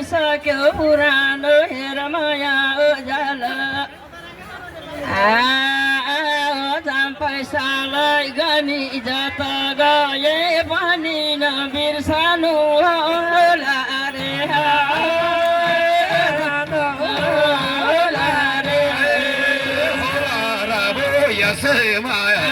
भइसक्यो पुरानो हेर माया उजाल पैसालाई गनी जत गए पनि नबिर्सनु होला रे यसै माया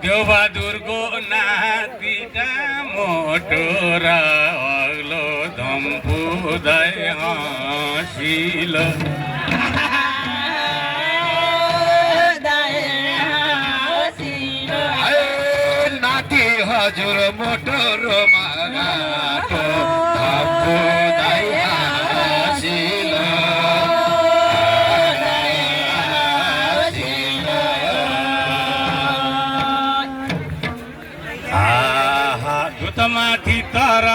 देवबहादुरको नातिटा मोटो र अग्लो धम्पुदै हाँसिलो नाति हजुर मोटो र मागाटो धम्पुदै हाँसिलो माथि तर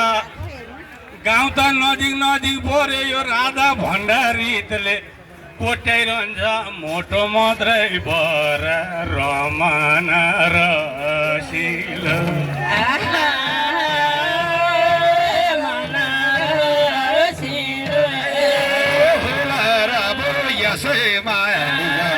गाउँ त नजिक नजिक बोरे यो राधा भण्डारीले कोट्याइरहन्छ मोटो मात्रै भएर रमाना रसिलो यसै माया